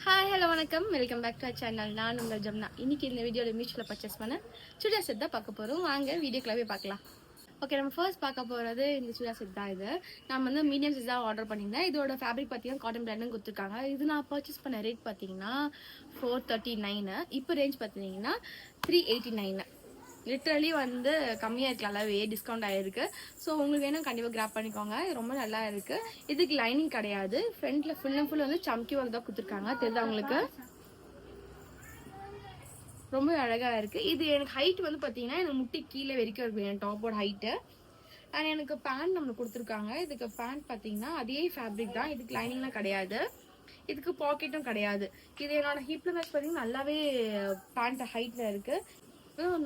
Hi hello வணக்கம், welcome back to our channel. நான் உங்கள் ஜம்னா. இன்னைக்கு இந்த வீடியோவில் மீஷோவில் பர்ச்சேஸ் பண்ண சுடிதார் செட் தான் பார்க்க போகிறோம். வாங்க வீடியோக்குள்ளே பார்க்கலாம். ஓகே, நம்ம ஃபர்ஸ்ட் பார்க்க போகிறது இந்த சுடிதார் செட் தான். இது நான் வந்து மீடியம் சைஸ் தான் ஆர்டர் பண்ணியிருந்தேன். இதோட ஃபேப்ரிக் பார்த்தீங்கன்னா காட்டன் பிராண்டும் கொடுத்துருக்காங்க. இது நான் பர்ச்சேஸ் பண்ண ரேட் பார்த்தீங்கன்னா 439. இப்போ ரேஞ்ச் பார்த்தீங்கன்னா 389. லிட்ரலி வந்து கம்மியாக இருக்கு, நல்லாவே டிஸ்கவுண்ட் ஆகிருக்கு. ஸோ உங்களுக்கு வேணும் கண்டிப்பாக கிராப் பண்ணிக்கோங்க. இது ரொம்ப நல்லா இருக்குது. இதுக்கு லைனிங் கிடையாது. ஃப்ரண்ட்டில் ஃபுல் அண்ட் ஃபுல் வந்து சம்கி ஒர்க் தான் கொடுத்துருக்காங்க. தெரியுதா உங்களுக்கு? ரொம்ப அழகாக இருக்குது. இது எனக்கு ஹைட் வந்து பார்த்தீங்கன்னா எனக்கு முட்டி கீழே வரைக்கும் இருக்கு என் டாப்போட ஹைட்டு. அண்ட் எனக்கு பேண்ட் நம்மளுக்கு கொடுத்துருக்காங்க. இதுக்கு பேண்ட் பார்த்தீங்கன்னா அதே ஃபேப்ரிக் தான். இதுக்கு லைனிங்லாம் கிடையாது. இதுக்கு பாக்கெட்டும் கிடையாது. இது என்னோட ஹிப்ல மேட்ச் பார்த்தீங்கன்னா நல்லாவே பேண்ட் ஹைட்டில் இருக்குது.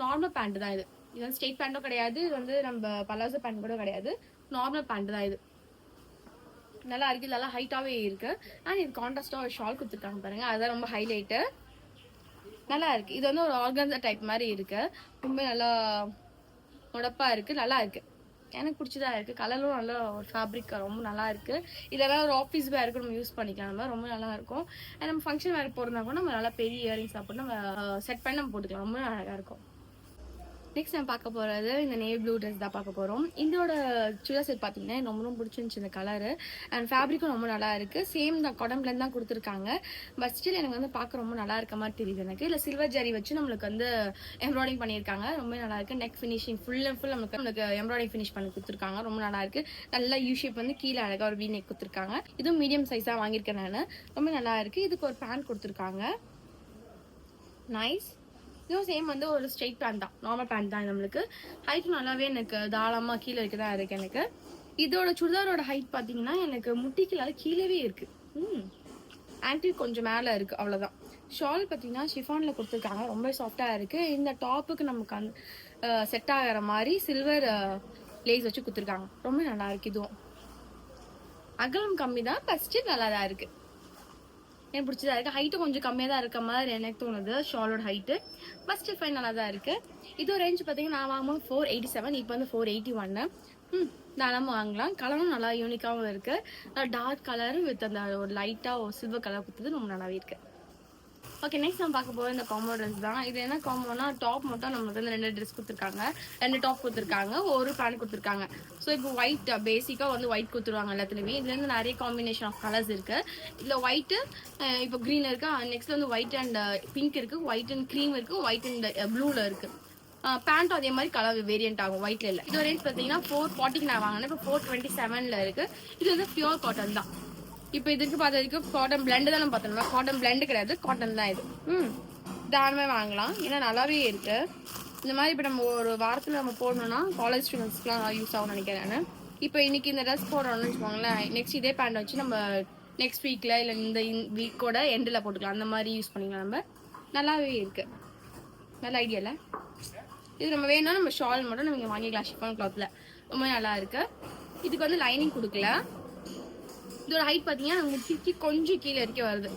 நார்மல் பேண்ட் தான் இது. இது வந்து ஸ்ட்ரெயிட் பேண்ட்டும் கிடையாது. இது வந்து நம்ம பலாசோ பேண்ட் கூட கிடையாது. நார்மல் பேண்ட் தான் இது. நல்லா இருக்கு, நல்லா ஹைட்டாகவே இருக்கு. அண்ட் இது கான்ட்ராஸ்டாக ஒரு ஷால் கொடுத்துருக்காங்க பாருங்க, அதுதான் ரொம்ப ஹைலைட்டு. நல்லா இருக்கு. இது வந்து ஒரு ஆர்கன்ஸா டைப் மாதிரி இருக்கு. ரொம்ப நல்லா உடப்பா இருக்கு, நல்லா இருக்கு. எனக்கு பிடிச்சதா இருக்கு. கலரும் நல்லா ஒரு ஃபேப்ரிக் ரொம்ப நல்லா இருக்கு. இதெல்லாம் ஒரு ஆஃபீஸ் வேருக்கு நம்ம யூஸ் பண்ணிக்கலாம். நம்ம ரொம்ப நல்லா இருக்கும். அண்ட் நம்ம ஃபங்க்ஷன் வேறு போகிறதா கூட நம்ம நல்லா பெரிய இயரிங்ஸ் சாப்பிட்டு நம்ம செட் பண்ணி நம்ம போட்டுக்கலாம். ரொம்ப அழகாக இருக்கும். நெக்ஸ்ட் நம்ம பார்க்க போகிறது இந்த நேவி ப்ளூ ட்ரெஸ் தான் பார்க்க போகிறோம். இதோட சுடிதார் செட் பார்த்தீங்கன்னா ரொம்ப ரொம்ப பிடிச்சிருந்துச்சு இந்த கலரு. அண்ட் ஃபேப்ரிக்கும் ரொம்ப நல்லா இருக்குது. சேம் தான் காட்டன் பிளண்ட் தான் கொடுத்துருக்காங்க. பட் ஸ்டில் எனக்கு வந்து பார்க்க ரொம்ப நல்லா இருக்க மாதிரி தெரியுது எனக்கு. இல்லை சில்வர் ஜரி வச்சு நம்மளுக்கு வந்து எம்ப்ராய்டிங் பண்ணியிருக்காங்க. ரொம்ப நல்லா இருக்குது. Neck finishing full and full நம்மளுக்கு எம்ப்ராய்டிங் ஃபினிஷ் பண்ணி கொடுத்துருக்காங்க. ரொம்ப நல்லா இருக்குது. நல்லா யூ ஷேப் வந்து கீழே அழகாக ஒரு வி நெக் கொடுத்துருக்காங்க. இதுவும் மீடியம் சைஸாக வாங்கியிருக்கேன் நான். ரொம்ப நல்லா இருக்குது. இதுக்கு ஒரு பேண்ட் கொடுத்துருக்காங்க. நைஸ். இதுவும் சேம் வந்து ஒரு ஸ்ட்ரெயிட் பேண்ட் தான், நார்மல் பேண்ட் தான். நம்மளுக்கு ஹைட் நல்லாவே எனக்கு தாராளமாக கீழே இருக்க தான் இருக்கு எனக்கு. இதோட சுடிதாரோட ஹைட் பார்த்தீங்கன்னா எனக்கு முட்டிக்கு கீழவே இருக்கு. ஆங்கிள் கொஞ்சம் மேலே இருக்கு, அவ்வளோதான். ஷால் பார்த்தீங்கன்னா ஷிஃபானில் கொடுத்துருக்காங்க. ரொம்ப சாஃப்டாக இருக்கு. இந்த டாப்புக்கு நமக்கு அந்த செட் ஆகிற மாதிரி சில்வர் லேஸ் வச்சு கொடுத்துருக்காங்க. ரொம்ப நல்லா இருக்கு. இதுவும் அகலம் கம்மி தான், ஃபஸ்ட்டு நல்லா தான் இருக்கு. எனக்கு பிடிச்சதா இருக்குது. ஹைட்டு கொஞ்சம் கம்மியாக தான் இருக்க மாதிரி எனக்கு தோணுது ஷாலோட ஹைட்டு. ஃபஸ்ட் ஃபைன் நல்லா தான் இருக்குது. இது ரேஞ்ச் பார்த்தீங்கன்னா நான் வாங்கும்போது 487, இப்போ வந்து 481. தாராளமாக வாங்கலாம். கலரும் நல்லா யூனிக்காகவும் இருக்குது. டார்க் கலரு வித் அந்த ஒரு லைட்டாக ஒரு சில்வர் கலர் கொடுத்தது ரொம்ப நல்லாவே இருக்குது. ஓகே, நெக்ஸ்ட் நம்ம பார்க்க போகிற இந்த காம்போ ட்ரெஸ் தான். இது என்ன காம்போனா டாப் மட்டும் நம்மளுக்கு வந்து 2 ட்ரெஸ் கொடுத்துருக்காங்க. 2 டாப் கொடுத்துருக்காங்க, ஒரு பேண்ட் கொடுத்துருக்காங்க. ஸோ இப்போ ஒயிட் பேசிக்காக வந்து ஒயிட் கொடுத்துருவாங்க எல்லாத்துலேயுமே. இதுலேருந்து நிறைய காம்பினேஷன் ஆஃப் கலர்ஸ் இருக்குது. இதில் ஒயிட்டு, இப்போ க்ரீன் இருக்குது. நெக்ஸ்ட் வந்து ஒயிட் அண்ட் பிங்க் இருக்குது, ஒயிட் அண்ட் க்ரீம் இருக்குது, ஒயிட் அண்ட் ப்ளூவில் இருக்குது. பேண்ட்டும் அதே மாதிரி கலர் வேரியன்ட் ஆகும், ஒயிட்ல இல்லை. இது ரேஞ்ச் பார்த்தீங்கன்னா 440 நான் வாங்கினேன். இப்போ 427 இருக்குது. இது வந்து பியூர் காட்டன் தான். இப்போ இதுக்கு பார்த்த வரைக்கும் காட்டன் பிளெண்டு தான் நம்ம பார்த்தோம்னா, காட்டன் பிளெண்டு கிடையாது, காட்டன் தான் இது. தாராளமாக வாங்கலாம், ஏன்னா நல்லாவே இருக்கு. இந்த மாதிரி இப்போ நம்ம ஒரு வாரத்தில் நம்ம போடணும்னா காலேஜ் ஸ்டூடெண்ட்ஸ்க்குலாம் யூஸ் ஆகும்னு நினைக்கிறேன் நான். இப்போ இன்னைக்கு இந்த ட்ரெஸ் போடுறோம்னு வச்சுக்கோங்களேன், நெக்ஸ்ட் இதே பேண்ட் வச்சு நம்ம நெக்ஸ்ட் வீக்கில் இல்லை இந்த வீக்கோட எண்டில் போட்டுக்கலாம். அந்த மாதிரி யூஸ் பண்ணிக்கலாம் நம்ம. நல்லாவே இருக்கு, நல்ல ஐடியா இல்லை? இது நம்ம வேணும்னா நம்ம ஷால் மட்டும் நம்ம இங்கே வாங்கிக்கலாம் ஷிஃபான் கிளாத்தில். ரொம்ப நல்லா இருக்கு. இதுக்கு வந்து லைனிங் கொடுக்கல. இதோட ஹைட் பார்த்தீங்கன்னா முட்டிக்கு கொஞ்சம் கீழே வரைக்கும் வருது.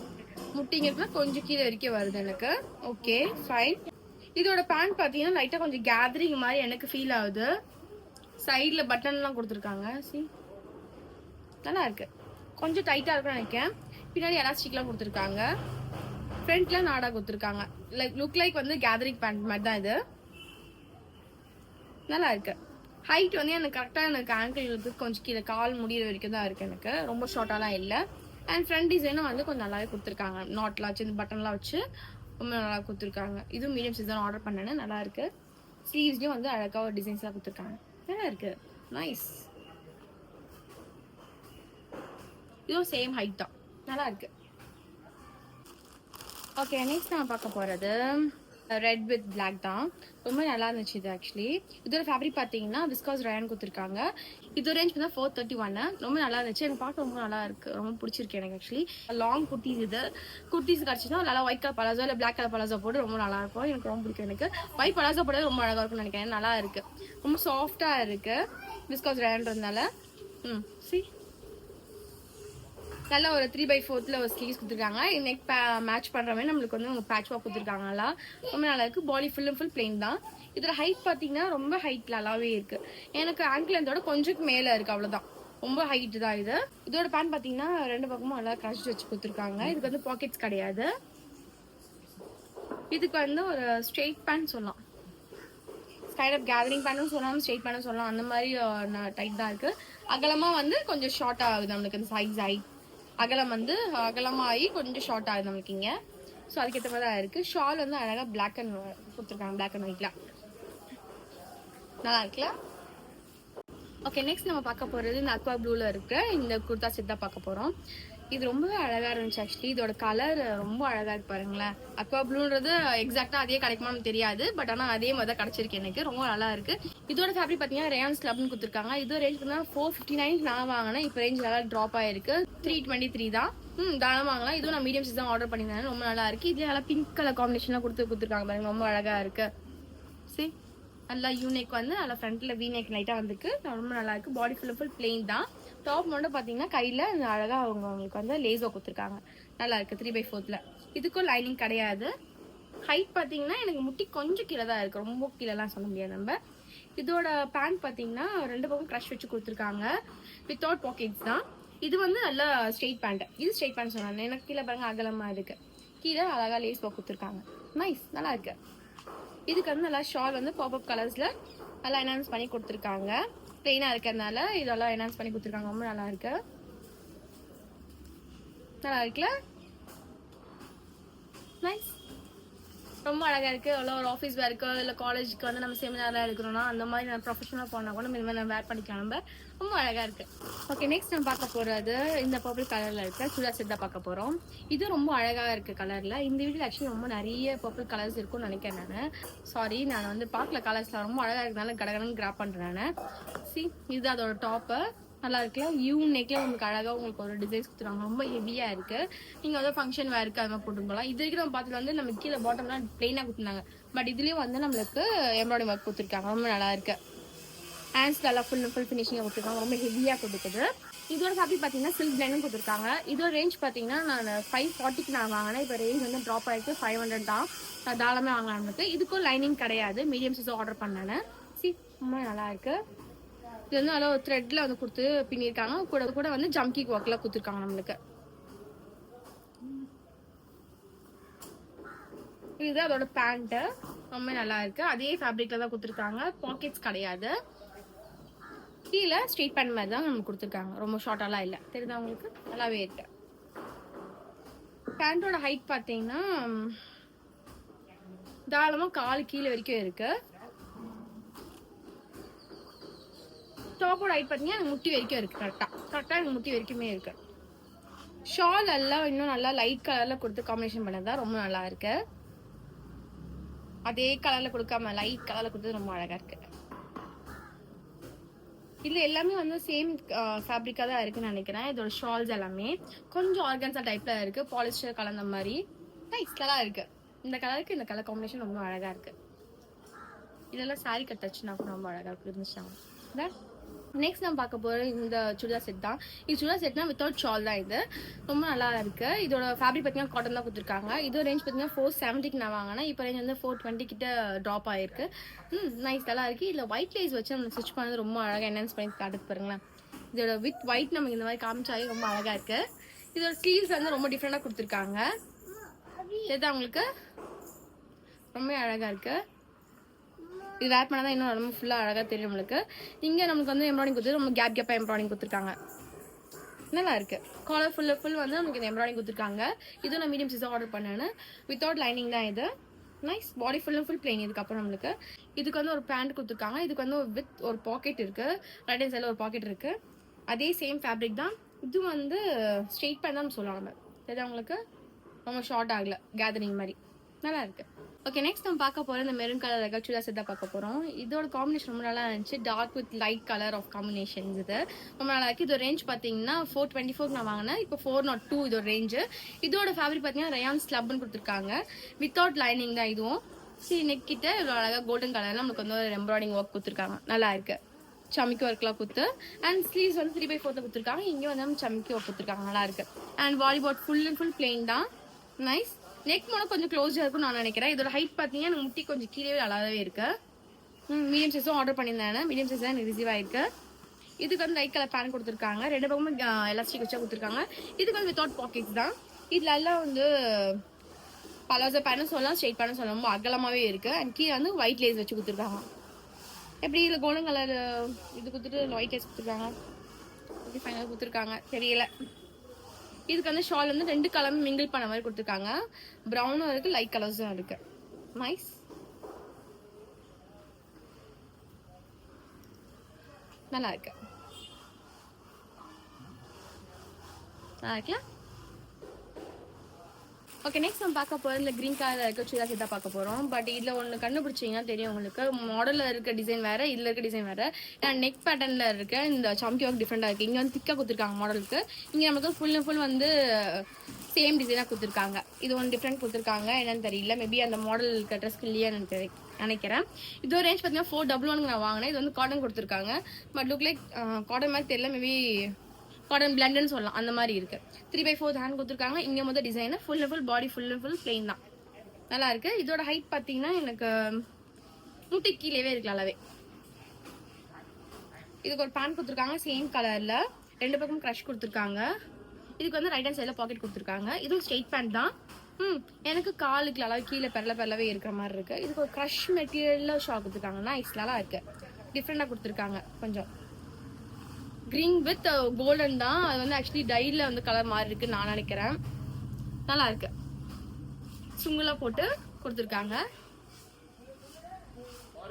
முட்டிங்கிறதுனா கொஞ்சம் கீழே வரைக்கும் வருது எனக்கு. Okay fine. இதோட பேண்ட் பார்த்தீங்கன்னா லைட்டாக கொஞ்சம் கேதரிங் மாதிரி எனக்கு ஃபீல் ஆகுது. சைடில் பட்டன்லாம் கொடுத்துருக்காங்க. சி, நல்லா இருக்கு. கொஞ்சம் டைட்டாக இருக்குன்னு நினைக்கிறேன். பின்னாடி எலாஸ்டிக்லாம் கொடுத்துருக்காங்க. ஃப்ரண்ட்ல நாடா கொடுத்துருக்காங்க. லுக் லைக் வந்து கேதரிங் பேண்ட் மாதிரி தான் இது. நல்லா இருக்கு. ஹைட் வந்து எனக்கு கரெக்டாக எனக்கு ஆங்கிளுக்கு கொஞ்சம் கீழே கால் முடிகிற வரைக்கும் தான் இருக்குது எனக்கு. ரொம்ப ஷார்ட்டாலாம் இல்லை. அண்ட் ஃப்ரண்ட் டிசைனும் வந்து கொஞ்சம் நல்லாவே கொடுத்துருக்காங்க. நாட்லாம் வச்சு இந்த பட்டன்லாம் வச்சு ரொம்ப நல்லா கொடுத்துருக்காங்க. இதுவும் மீடியம் சைஸ் தான் ஆர்டர் பண்ணேன்னு. நல்லா இருக்குது. ஸ்லீவ்ஸ்லேயும் வந்து அழகாக ஒரு டிசைன்ஸ்லாம் கொடுத்துருக்காங்க. நல்லா இருக்குது, நைஸ். இதுவும் சேம் ஹைட் தான், நல்லா இருக்குது. ஓகே, நெக்ஸ்ட் நான் பார்க்க போகிறது ரெட் வித் பிளாக் தான். ரொம்ப நல்லா இருந்துச்சு இது. ஆக்சுவலி இதோட ஃபேப்ரிக் பார்த்தீங்கன்னா விஸ்காஸ் ரயான் கொடுத்துருக்காங்க. இது ரேஞ்ச் வந்து 431. ரொம்ப நல்லா இருந்துச்சு. எனக்கு பார்க்க ரொம்ப நல்லா இருக்கு, ரொம்ப பிடிச்சிருக்கு எனக்கு. ஆக்சுவலி லாங் குர்த்திஸ், இது குர்த்திஸ் கிடச்சின்னா நல்லா ஒயிட் கலர் பலாசோ இல்லை பிளாக் கலர் பலாசோ போட்டு ரொம்ப நல்லா இருக்கும். எனக்கு ரொம்ப பிடிக்கும். எனக்கு ஒயிட் பலாசோ போட்டு ரொம்ப அழகாக இருக்கும்னு நினைக்கிறேன். நல்லா இருக்கு, ரொம்ப சாஃப்டாக இருக்கு. விஸ்காஸ் ரயான்றதுனால சி நல்லா ஒரு 3/4 ஒரு ஸ்லீவ்ஸ் கொடுத்துருக்காங்க. நெக் மேட்ச் பண்ணுற மாதிரி நம்மளுக்கு வந்து பேட்ச் ஒர்க் கொடுத்துருக்காங்களா. ரொம்ப நல்லா இருக்குது. பாடி ஃபுல் அண்ட் ஃபுல் பிளெயின் தான். இதில் ஹைட் பார்த்தீங்கன்னா ரொம்ப ஹைட்டில் நல்லாவே இருக்குது. எனக்கு ஆங்கிள் லென்த்தோட கொஞ்சம் மேலே இருக்குது, அவ்வளோதான். ரொம்ப ஹைட் தான் இது. இதோட பேண்ட் பார்த்தீங்கன்னா 2 பக்கமும் நல்லா கழிச்சு வச்சு கொடுத்துருக்காங்க. இதுக்கு வந்து பாக்கெட்ஸ் கிடையாது. இதுக்கு வந்து ஒரு ஸ்ட்ரெயிட் பேண்ட் சொல்லலாம், கைண்ட் ஆஃப் கேதரிங் பேண்ட்டும் சொல்லலாம், ஸ்ட்ரெயிட் பேண்ட்டும் சொல்லலாம். அந்த மாதிரி டைட் தான் இருக்கு. அகலமா வந்து கொஞ்சம் ஷார்ட் ஆகுது நம்மளுக்கு. இந்த சைஸ் ஆகி அகலம் வந்து அகலமாகி கொஞ்சம் ஷார்ட் ஆகுது நம்மளுக்கு இங்கே. ஸோ அதுக்கேற்ற மாதிரி தான் இருக்கு. ஷால் வந்து அழகாக பிளாக் அண்ட் கொடுத்துருக்காங்க, பிளாக் அண்ட் ஒயிட்ல நல்லா இருக்குல்ல. ஓகே, நெக்ஸ்ட் நம்ம பார்க்க போகிறது இந்த அக்வா ப்ளூவில் இருக்கிற இந்த குர்தா செட் தான் பார்க்க போகிறோம். இது ரொம்பவே அழகாக இருந்துச்சு. ஆக்சுவலி இதோட கலர் ரொம்ப அழகாக இருக்கு பாருங்களேன். அக்வா ப்ளூன்றது எக்ஸாக்டாக அதே கிடைக்குமான்னு தெரியாது, பட் ஆனால் அதே மாதிரி தான் கிடச்சிருக்கு எனக்கு. ரொம்ப நல்லா இருக்கு. இதோட ஃபேப்ரிக் பார்த்தீங்கன்னா ரேயான்ஸ் கிளப்னு கொடுத்துருக்காங்க. இது ரேஞ்ச் பார்த்தீங்கன்னா 459 நான் வாங்கினேன். இப்போ ரேஞ்ச் நல்லா ட்ராப் ஆயிருக்கு, 323 தான். தாராளமாக வாங்கலாம். இதுவும் நான் மீடியம் சைஸ் தான் ஆர்டர் பண்ணியிருந்தேன். ரொம்ப நல்லா இருக்கு. இதுல நல்லா பிங்க் கலர் காம்பினேஷன்லாம் கொடுத்துருக்காங்க பாருங்க, ரொம்ப அழகாக இருக்கு. சரி, நல்லா யூனெக் வந்து நல்லா ஃப்ரண்ட்ல வீநெக் லைட்டாக வந்துருக்கு, ரொம்ப நல்லா இருக்கு. பாடி ஃபுல் பிளெயின் தான். டாப் மட்டும் பார்த்தீங்கன்னா கையில் அழகாக அவங்களுக்கு வந்து லேஸோ கொடுத்துருக்காங்க. நல்லா இருக்கு. 3/4 இதுக்கும் லைனிங் கிடையாது. ஹைட் பார்த்தீங்கன்னா எனக்கு முட்டி கொஞ்சம் கீழே தான் இருக்கு, ரொம்ப கீழெல்லாம் சொல்ல முடியாது நம்ம. இதோட பேண்ட் பார்த்தீங்கன்னா 2 பக்கம் க்ரஷ் வச்சு கொடுத்துருக்காங்க, வித்தவுட் பாக்கெட்ஸ் தான். இது வந்து நல்லா ஸ்ட்ரெயிட் பேண்ட். இது ஸ்ட்ரெயிட் பேண்ட் சொன்னாங்க. எனக்கு கீழே பாருங்க அகலமாக இருக்கு, கீழே அழகாக லேஸ் பாக் கொடுத்துருக்காங்க. நைஸ், நல்லா இருக்கு. இதுக்கு வந்து நல்லா ஷால் வந்து பாப்அப் கலர்ஸில் நல்லா என்ஹான்ஸ் பண்ணி கொடுத்துருக்காங்க. பிளெயினாக இருக்கிறதுனால இதெல்லாம் என்ஹான்ஸ் பண்ணி கொடுத்துருக்காங்க. ரொம்ப நல்லா இருக்கு. நல்லா இருக்குல்ல, நைஸ், ரொம்ப அழகாக இருக்குது. எவ்வளோ ஒரு ஆஃபீஸ் வேருக்கு இல்லை காலேஜுக்கு வந்து நம்ம செமினாராக இருக்கிறோம்னா அந்த மாதிரி நம்ம ப்ரொஃபஷனலாக போனால் கூட இந்த மாதிரி நம்ம வேர் பண்ணிக்கலாம். நம்ம ரொம்ப அழகாக இருக்குது. ஓகே, நெக்ஸ்ட் நம்ம பார்க்க போகிறது இந்த பர்பிள் கலரில் இருக்க சுடிதார் செட் தான் பார்க்க போகிறோம். இது ரொம்ப அழகாக இருக்குது கலரில். இந்த வீட்டில் ஆக்சுவலி ரொம்ப நிறைய பர்பிள் கலர்ஸ் இருக்கும்னு நினைக்கிறேன் நான். சாரி, நான் வந்து பார்க்கல கலர்ஸில். ரொம்ப அழகாக இருக்கிறதுனால கடகடன்னு கிராப் பண்ணுறேன் நான். இது அதோட டாப்பு நல்லா இருக்குல்ல. யூ நெக்ல உங்களுக்கு அழகாக உங்களுக்கு ஒரு டிசைன்ஸ் கொடுத்துருவாங்க. ரொம்ப ஹெவியாக இருக்குது. நீங்கள் வந்து ஃபங்க்ஷன் வேருக்கு அது மாதிரி போட்டு போகலாம். இது வரைக்கும் நம்ம பார்த்துட்டு வந்து நம்ம கீழே பாட்டம்லாம் பிளெயினாக கொடுத்துருந்தாங்க, பட் இதுலேயும் வந்து நம்மளுக்கு எம்ப்ராய்டரி ஒர்க் கொடுத்துருக்காங்க. ரொம்ப நல்லா இருக்கு. ஹேண்ட்ஸ் நல்லா ஃபுல் ஃபினிஷிங்காக கொடுத்துருக்காங்க. ரொம்ப ஹெவியாக கொடுக்குது. இதோட ஃபேப்ரிக் பார்த்தீங்கன்னா சில்க் பிளைனும் கொடுத்துருக்காங்க. இதோட ரேஞ்ச் பார்த்தீங்கன்னா நான் 540 நான் வாங்கினேன். இப்போ ரேஞ்ச் வந்து ட்ராப் ஆகிட்டு 500 தான். நான் தாராளமே வாங்கலாம். நமக்கு இதுக்கும் லைனிங் கிடையாது, மீடியம் சைஸ் ஆர்டர் பண்ணேன். ரொம்ப நல்லா இருக்கு. இது வந்து நல்லா ஒரு த்ரெட்ல வந்து கொடுத்து பின்னிருக்காங்க. கூட கூட வந்து ஜம்கி ஒர்க்ல கொடுத்துருக்காங்க நம்மளுக்கு. இது அதோட பேண்ட் ரொம்ப நல்லா இருக்கு. அதே ஃபேப்ரிக்ல தான் கொடுத்துருக்காங்க, பாக்கெட்ஸ் கிடையாது. கீழே ஸ்ட்ரெயிட் பேண்ட் மாதிரி தான் நமக்கு கொடுத்துருக்காங்க. ரொம்ப ஷார்ட்டாலாம் இல்லை, தெரியுதா உங்களுக்கு? நல்லாவே இருக்கு. பேண்டோட ஹைட் பார்த்தீங்கன்னா தாராளமாக கால் கீழே வரைக்கும் இருக்கு. டாப்போட ஹைட் பார்த்தீங்கன்னா எனக்கு முட்டி வரைக்கும் இருக்கு. கரெக்டாக எனக்கு முட்டி வரைக்குமே இருக்கு. ஷால் எல்லாம் இன்னும் நல்லா லைட் கலர்ல கொடுத்து காம்பினேஷன் பண்ணதான் ரொம்ப நல்லா இருக்கு. அதே கலர்ல கொடுக்காம லைட் கலர்ல கொடுத்தது ரொம்ப அழகா இருக்கு. இதுல எல்லாமே வந்து சேம் ஃபேப்ரிக்கா தான் இருக்குன்னு நினைக்கிறேன். இதோட ஷால்ஸ் எல்லாமே கொஞ்சம் ஆர்கன்ஸா டைப்ல இருக்கு, பாலிஸ்டர் கலந்த மாதிரி. நைஸ், நல்லா இருக்கு. இந்த கலருக்கு இந்த கலர் காம்பினேஷன் ரொம்ப அழகா இருக்கு. இதெல்லாம் சாரி கட் டச்சுனா கூட ரொம்ப அழகா இருக்கு இருந்துச்சாங்க. நெக்ஸ்ட் நம்ம பார்க்க போகிற இந்த சுடிதார் செட் தான். இது சுடிதார் செட்னா வித்தவுட் ஷால் தான். இது ரொம்ப நல்லா இருக்கு. இதோட ஃபேப்ரிக் பார்த்தீங்கன்னா காட்டன் தான் கொடுத்துருக்காங்க. இதோட ரேஞ்ச் பார்த்தீங்கன்னா 470 நான் வாங்கினேன். இப்போ ரேஞ்ச் வந்து 420 கிட்ட ட்ராப் ஆயிருக்கு. நைஸ், நல்லா இருக்கு. இதில் ஒயிட் லேஸ் வச்சு நம்ம ஸ்டிச் பண்ணது ரொம்ப அழகாக என்ஹான்ஸ் பண்ணி காட்டுக்கு பாருங்களேன். இதோட வித் ஒயிட் நமக்கு இந்த மாதிரி காமிச்சாலே ரொம்ப அழகா இருக்கு. இதோட ஸ்லீவ்ஸ் வந்து ரொம்ப டிஃப்ரெண்டாக கொடுத்துருக்காங்க. இதுதான் உங்களுக்கு ரொம்ப அழகா இருக்கு. இது வேர் பண்ணால் தான் இன்னும் ரொம்ப ஃபுல்லாக அழகாக தெரியும் நம்மளுக்கு. இங்கே நமக்கு வந்து எம்ப்ராய்டிங் கொடுத்து ரொம்ப கேப்பாக எம்ப்ராய்டிங் கொடுத்துருக்காங்க. நல்லா இருக்கு. காலர் ஃபுல் வந்து நமக்கு இந்த எம்ப்ராய்டிங் கொடுத்துருக்காங்க. இதுவும் நான் மீடியம் சைஸாக ஆர்டர் பண்ணேன். வித்தவுட் லைனிங் தான் இது. நைஸ். Body full plain. இதுக்கப்புறம் நம்மளுக்கு இதுக்கு வந்து ஒரு பேண்ட் கொடுத்துருக்காங்க. இதுக்கு வந்து வித் ஒரு பாக்கெட் இருக்கு, ரைட் ஹேண்ட் சைடில் ஒரு பாக்கெட் இருக்கு. அதே சேம் ஃபேப்ரிக் தான். இது வந்து ஸ்ட்ரெயிட் பேண்ட் தான் சொல்லலாம் நம்ம. இது அவங்களுக்கு ரொம்ப ஷார்ட் ஆகல, கேதரிங் மாதிரி. நல்லா இருக்கு. ஓகே, நெக்ஸ்ட் நம்ம பார்க்க போகிறோம் இந்த மெரூன் கலர் சுடிதார் செட் தான் பார்க்க போகிறோம். இதோட காம்பினேஷன் ரொம்ப நல்லா இருந்துச்சு. Dark with light colour of combination. இது ரொம்ப நல்லா இருக்குது. இதோட ரேஞ்ச் பார்த்தீங்கன்னா 424 நான் வாங்கினேன். இப்போ 402 இதோட ரேஞ்சு. இதோட ஃபேப்ரிக் பார்த்தீங்கன்னா ரயான்ஸ் கிளப்னு கொடுத்துருக்காங்க. வித்தவுட் லைனிங் தான் இதுவும். நெக் கிட்ட இவ்வளோ அழகாக கோல்டன் கலரில் நமக்கு வந்து ஒரு எம்ப்ராய்டிங் ஒர்க் கொடுத்துருக்காங்க. நல்லா இருக்கு. சமிக்கி ஒர்க்லாம் கொடுத்து அண்ட் ஸ்லீவ்ஸ் வந்து 3/4 கொடுத்துருக்காங்க. இங்கே வந்து நம்ம சமிக்கி ஒர்க் கொடுத்துருக்காங்க. நல்லா இருக்கு. அண்ட் வாலிபால் ஃபுல் பிளெயின் தான். நைஸ். நெக் மூலம் கொஞ்சம் க்ளோஸாக இருக்கும்னு நான் நினைக்கிறேன். இதோட ஹைட் பார்த்தீங்கன்னா எனக்கு முட்டி கொஞ்சம் கீழே நல்லாவே இருக்கு. மீடியம் சைஸும் ஆர்டர் பண்ணியிருந்தேன். மீடியம் சைஸ் தான் எனக்கு ரிசீவ் ஆயிருக்கு. இதுக்கு வந்து லைட் கலர் பேண்ட் கொடுத்துருக்காங்க. 2 பக்கமும் எலாஸ்டிக் வச்சா கொடுத்துருக்காங்க. இதுக்கு வந்து வித்தவுட் பாக்கெட்ஸ் தான். இதுல எல்லாம் வந்து பலாசோ பேண்ட் சொல்லலாம், ஸ்ட்ரெயிட் பேண்ட் சொல்லலாம், ரொம்ப அகலமாவே இருக்கு. அண்ட் கீழே வந்து ஒயிட் லேஸ் வச்சு கொடுத்துருக்காங்க. எப்படி இதில் கோல்டன் கலர் இது கொடுத்துட்டு ஒயிட் லேஸ் கொடுத்துருக்காங்க. ஓகே ஃபைனல் கொடுத்துருக்காங்க தெரியல. இதுக்கு வந்து ஷால் வந்து 2 கலரும் மிங்கிள் பண்ண மாதிரி கொடுத்துருக்காங்க. ப்ரௌனும் இருக்கு, லைட் கலர்ஸும் இருக்கு. நைஸ், நல்லா இருக்கு, நல்லா இருக்குல்ல? ஓகே, நெக்ஸ்ட் நம்ம பார்க்க போகிறோம் இந்த க்ரீன் கலரில் இருக்க சுடிதார் செட் தான் பார்க்க போகிறோம். பட் இதில் ஒன்று கண்டுபிடிச்சிங்கன்னா தெரியும் உங்களுக்கு. மாடலில் இருக்க டிசைன் வேறு, இதில் இருக்க டிசைன் வேறு. ஏன்னா நெக் பேட்டர்னில் இருக்க இந்த சம்கி ஒர்க் டிஃப்ரெண்டாக இருக்குது. இங்கே வந்து திக்காக கொடுத்துருக்காங்க மாடலுக்கு. இங்கே நமக்கு ஃபுல் அண்ட் ஃபுல் வந்து சேம் டிசைனாக கொடுத்துருக்காங்க. இது ஒன்று டிஃப்ரெண்ட் கொடுத்துருக்காங்க, என்னன்னு தெரியல. மேபி அந்த மாடல் இருக்க ட்ரெஸ்க்கு இல்லையா நினைக்கிறேன். இதோ ரேஞ்ச் பார்த்தீங்கன்னா 411 நான் வாங்கினேன். இது வந்து காட்டன் கொடுத்துருக்காங்க. பட் லுக் லைக் காட்டன் மாதிரி தெரியல, மேபி காட்டன் பிளண்டுன்னு சொல்லலாம், அந்த மாதிரி இருக்கு. 3/4 ஹேண்ட் கொடுத்துருக்காங்க. இங்கே முதல் design full and full body full and full plain தான், நல்லா இருக்கு. இதோட ஹைட் பார்த்தீங்கன்னா எனக்கு முட்டி கீழேவே இருக்கு நல்லாவே. இதுக்கு ஒரு பேண்ட் கொடுத்துருக்காங்க சேம் கலர்ல, 2 பக்கம் க்ரஷ் கொடுத்துருக்காங்க. இதுக்கு வந்து ரைட் ஹேண்ட் சைடில் பாக்கெட் கொடுத்துருக்காங்க. இதுவும் ஸ்ட்ரெயிட் பேண்ட் தான். எனக்கு காலுக்கு நல்லா கீழே பெரலவே இருக்கிற மாதிரி இருக்கு. இதுக்கு ஒரு க்ரஷ் மெட்டீரியல்ல ஷாக் கொடுத்துருக்காங்க. நைஸ், நல்லா இருக்கு, டிஃப்ரெண்டாக கொடுத்துருக்காங்க. கொஞ்சம் கிரீன் வித் கோல்டன் தான். அது வந்து ஆக்சுவலி டைல வந்து கலர் மாதிரி இருக்கு நான் நினைக்கிறேன். நல்லா இருக்கு, சுங்குலா போட்டு கொடுத்துருக்காங்க,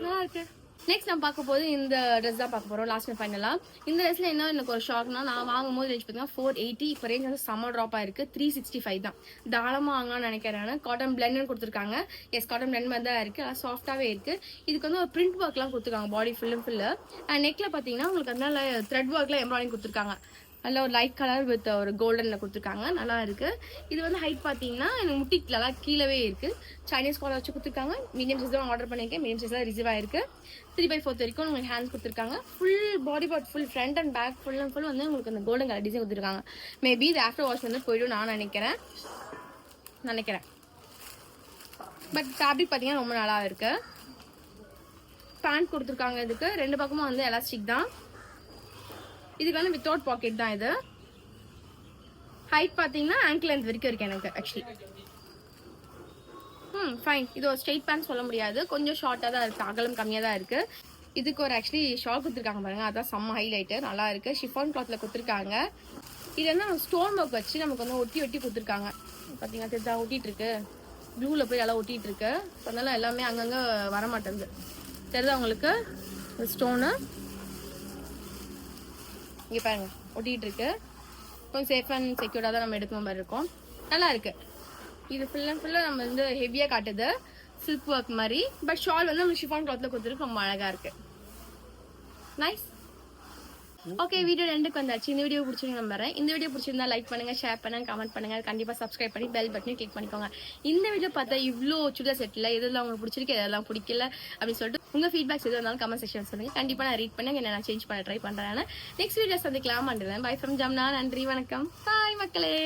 நல்லா இருக்கு. நெக்ஸ்ட் நம்ம பார்க்க போது இந்த ட்ரெஸ் தான் பார்க்க போறோம் லாஸ்ட் ஃபைனலாக. இந்த ட்ரெஸ்ல என்ன எனக்கு ஒரு ஷாக்னா, நான் வாங்கும் போது ரேஞ்ச் பார்த்தீங்கன்னா 480. இப்போ ரேஞ்ச் வந்து சம்மர் ட்ராப் ஆயிருக்கு, 365 தான். தாராளமாக வாங்கலாம்னு நினைக்கிறேன். காட்டன் பிளெண்ட் கொடுத்துருக்காங்க. எஸ், காட்டன் பிளெண்ட் மாதிரி தான் இருக்கு, நல்லா சாஃப்டாகவே இருக்கு. இதுக்கு வந்து ஒரு பிரிண்ட் ஒர்க்லாம் கொடுத்துருக்காங்க body full and full. And நெக்ல பார்த்தீங்கன்னா உங்களுக்கு அதனால த்ரெட் ஒர்க்ல எம்ப்ராய்டிங் கொடுத்துருக்காங்க. நல்ல ஒரு லைட் கலர் வித் ஒரு கோல்டன்ல கொடுத்துருக்காங்க, நல்லா இருக்கு. இது வந்து ஹைட் பார்த்தீங்கன்னா எனக்கு முட்டிக்கு நல்லா கீழவே இருக்கு. சைனீஸ் காலர் வச்சு கொடுத்துருக்காங்க. மீடியம் சைஸ் தான் ஆர்டர் பண்ணியிருக்கேன், மீடியம் சைஸ் தான் ரிசீவ் ஆயிருக்கு. 3/4 வரைக்கும் உங்களுக்கு ஹேண்ட்ஸ் கொடுத்துருக்காங்க. Full body part full front and back full and full வந்து உங்களுக்கு அந்த கோல்டன் கலர் டிசைன் கொடுத்துருக்காங்க. மேபி இது ஆஃப்டர் வாஷ் வந்து போய்டும் நான் நினைக்கிறேன். பட் ஃபேப்ரிக் பார்த்தீங்கன்னா ரொம்ப நல்லா இருக்கு. பேண்ட் கொடுத்துருக்காங்க. இதுக்கு 2 பக்கமும் வந்து எலாஸ்டிக் தான். இதுக்கு வந்து வித்தவுட் பாக்கெட் தான். இது ஹைட் பார்த்தீங்கன்னா ஆங்கிள் லென்த் வரைக்கும் இருக்கு எனக்கு ஆக்சுவலி. ஃபைன். இது ஒரு ஸ்ட்ரெயிட் பேண்ட் சொல்ல முடியாது, கொஞ்சம் ஷார்ட்டாக தான் இருக்கு, அகலம் கம்மியாக தான் இருக்கு. இதுக்கு ஒரு ஆக்சுவலி ஷால் கொடுத்துருக்காங்க பாருங்க, அதான் செம்ம ஹைலைட்டு, நல்லா இருக்கு. ஷிஃபான் கிளாத்ல கொடுத்துருக்காங்க. இது வந்து ஸ்டோன் ஒர்க் வச்சு நமக்கு வந்து ஒட்டி கொடுத்துருக்காங்க. பார்த்தீங்கன்னா தெரிஞ்சா ஒட்டிட்டு இருக்கு, ப்ளூவில் போய் எல்லாம் ஒட்டிட்டு இருக்கு. அதனால எல்லாமே அங்கங்கே வரமாட்டேங்குது. தெரியுதா உங்களுக்கு ஸ்டோனு? இங்கே பாருங்க ஒட்டிகிட்டு இருக்கு. கொஞ்சம் சேஃப் அண்ட் செக்யூர்டாக தான் நம்ம எடுக்கிற மாதிரி இருக்கும், நல்லா இருக்கு. இது ஃபுல் அண்ட் ஃபுல்லாக நம்ம வந்து ஹெவியாக காட்டுது, சில்க் ஒர்க் மாதிரி. பட் ஷால் வந்து நம்ம ஷிஃபான் கிளாத்தில் கொடுத்துருக்கு, ரொம்ப அழகாக இருக்கு. நைஸ். ஓகே, வீடியோ ரெண்டுக்கு வந்தாச்சு. இந்த வீடியோ பிடிச்சிருங்க நம்புறேன். இந்த வீடியோ பிடிச்சிருந்தா லைக் பண்ணுங்க, ஷேர் பண்ணுங்க, கமெண்ட் பண்ணுங்க. கண்டிப்பாக சப்ஸ்கிரைப் பண்ணி பெல் பட்டனையும் கிளிக் பண்ணிக்கோங்க. இந்த வீடியோ பார்த்தா இவ்வளோ சுடிதார் செட்டில் எதெல்லாம் உங்களுக்கு பிடிச்சிருக்கு, எதெல்லாம் பிடிக்கல அப்படின்னு சொல்லிட்டு உங்கள் ஃபீட்பேக்ஸ் எது இருந்தாலும் கமெண்ட் செக்ஷன் சொல்லுங்க. கண்டிப்பாக நான் ரீட் பண்ணி நான் சேஞ்ச் பண்ண ட்ரை பண்ணுறேன். நெக்ஸ்ட் வீடியோ சந்திக்கலாம். By from Zamana. நன்றி, வணக்கம், பாய் மக்களே.